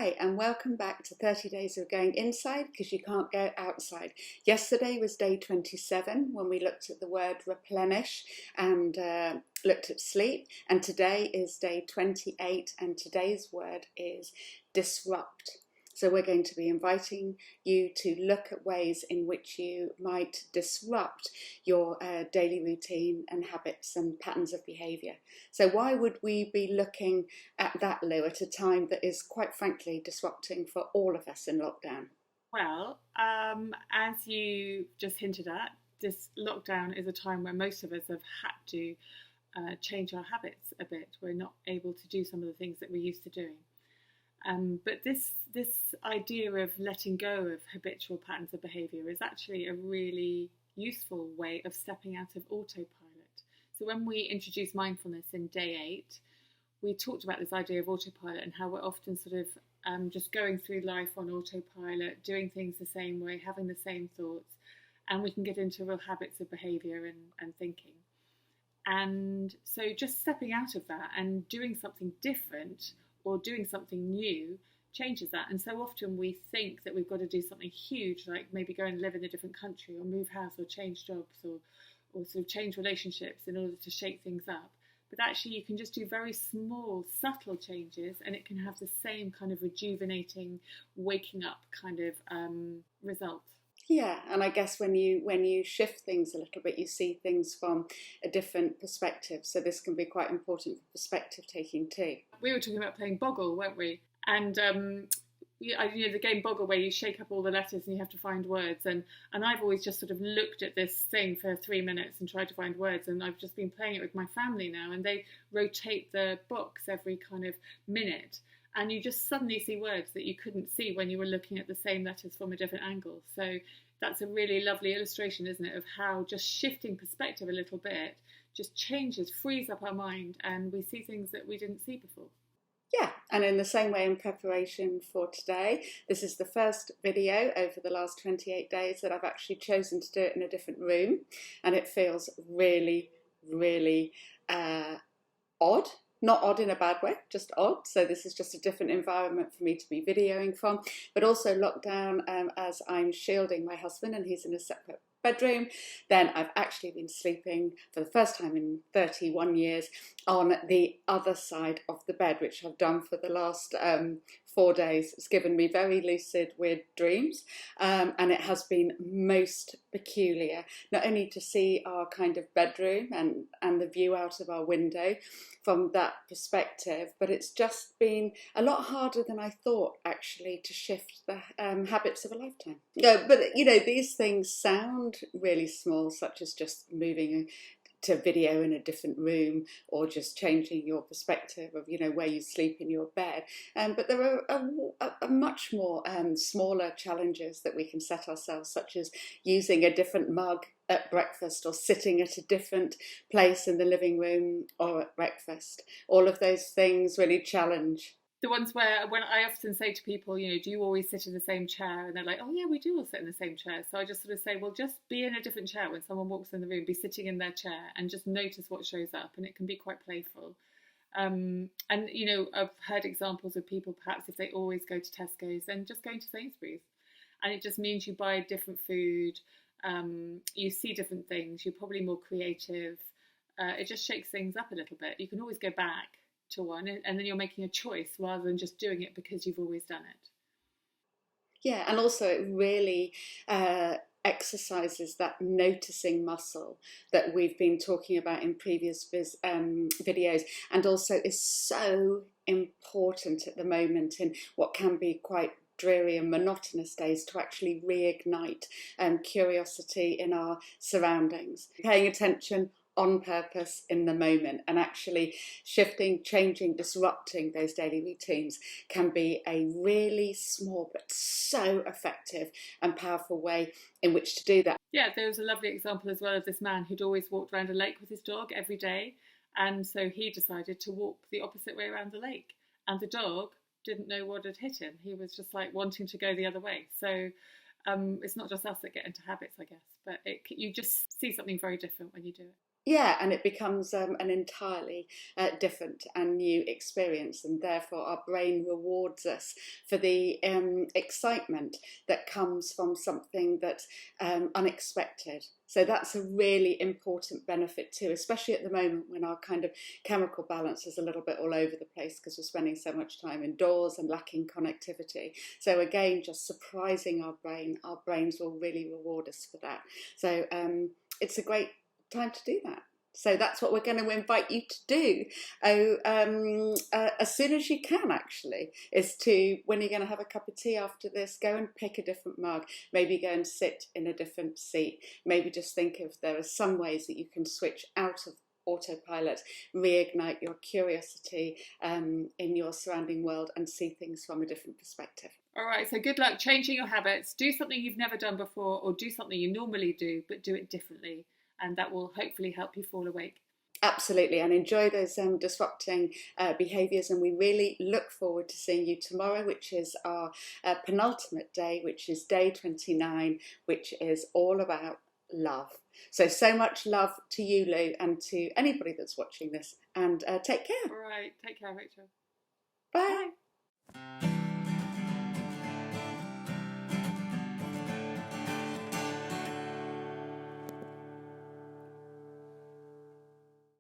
Hi, and welcome back to 30 Days of Going Inside because you can't go outside. Yesterday was day 27 when we looked at the word replenish and looked at sleep, and today is day 28 and today's word is disrupt. So we're going to be inviting you to look at ways in which you might disrupt your daily routine and habits and patterns of behaviour. So why would we be looking at that, Lou, at a time that is quite frankly disrupting for all of us in lockdown? Well, as you just hinted at, this lockdown is a time where most of us have had to change our habits a bit. We're not able to do some of the things that we're used to doing. But this idea of letting go of habitual patterns of behaviour is actually a really useful way of stepping out of autopilot. So when we introduced mindfulness in day 8, we talked about this idea of autopilot and how we're often sort of just going through life on autopilot, doing things the same way, having the same thoughts, and we can get into real habits of behaviour and thinking. And so just stepping out of that and doing something different or doing something new changes that. And so often we think that we've got to do something huge, like maybe go and live in a different country or move house or change jobs or sort of change relationships in order to shake things up. But actually you can just do very small, subtle changes and it can have the same kind of rejuvenating, waking up kind of result. Yeah, and I guess when you shift things a little bit, you see things from a different perspective. So this can be quite important for perspective taking too. We were talking about playing Boggle, weren't we? And the game Boggle where you shake up all the letters and you have to find words. And I've always just sort of looked at this thing for 3 minutes and tried to find words. And I've just been playing it with my family now, and they rotate the box every kind of minute. And you just suddenly see words that you couldn't see when you were looking at the same letters from a different angle. So that's a really lovely illustration, isn't it, of how just shifting perspective a little bit just changes, frees up our mind, and we see things that we didn't see before. Yeah, and in the same way, in preparation for today, this is the first video over the last 28 days that I've actually chosen to do it in a different room, and it feels really, really odd. Not odd in a bad way, just odd. So this is just a different environment for me to be videoing from, but also lockdown as I'm shielding my husband and he's in a separate bedroom. Then I've actually been sleeping for the first time in 31 years on the other side of the bed, which I've done for the last 4 days. It's given me very lucid, weird dreams, and it has been most peculiar, not only to see our kind of bedroom and the view out of our window from that perspective, but it's just been a lot harder than I thought actually to shift the habits of a lifetime. Yeah, but these things sound really small, such as just moving to video in a different room or just changing your perspective of where you sleep in your bed, but there are much more smaller challenges that we can set ourselves, such as using a different mug at breakfast or sitting at a different place in the living room or at breakfast. All of those things really challenge. The ones where when I often say to people, do you always sit in the same chair? And they're like, oh yeah, we do all sit in the same chair. So I just sort of say, well, just be in a different chair when someone walks in the room, be sitting in their chair and just notice what shows up. And it can be quite playful. And I've heard examples of people, perhaps if they always go to Tesco's, then just going to Sainsbury's. And it just means you buy different food, you see different things, you're probably more creative. It just shakes things up a little bit. You can always go back to one, and then you're making a choice rather than just doing it because you've always done it. Yeah, and also it really exercises that noticing muscle that we've been talking about in previous videos, and also is so important at the moment in what can be quite dreary and monotonous days, to actually reignite curiosity in our surroundings, paying attention on purpose in the moment, and actually shifting, changing, disrupting those daily routines can be a really small but so effective and powerful way in which to do that. Yeah, there was a lovely example as well of this man who'd always walked around a lake with his dog every day, and so he decided to walk the opposite way around the lake, and the dog didn't know what had hit him. He was just like wanting to go the other way. So it's not just us that get into habits, I guess, but you just see something very different when you do it. Yeah, and it becomes an entirely different and new experience, and therefore our brain rewards us for the excitement that comes from something that's unexpected. So that's a really important benefit too, especially at the moment when our kind of chemical balance is a little bit all over the place because we're spending so much time indoors and lacking connectivity. So again, just surprising our brains will really reward us for that. So it's a great time to do that. So that's what we're going to invite you to do as soon as you can, actually, is to, when you're going to have a cup of tea after this, go and pick a different mug, maybe go and sit in a different seat, maybe just think of there are some ways that you can switch out of autopilot, reignite your curiosity in your surrounding world and see things from a different perspective. All right, so good luck changing your habits. Do something you've never done before, or do something you normally do, but do it differently. And that will hopefully help you fall awake. Absolutely, and enjoy those disrupting behaviours. And we really look forward to seeing you tomorrow, which is our penultimate day, which is day 29, which is all about love. So much love to you, Lou, and to anybody that's watching this. And take care. All right, take care, Rachel. Bye. Bye.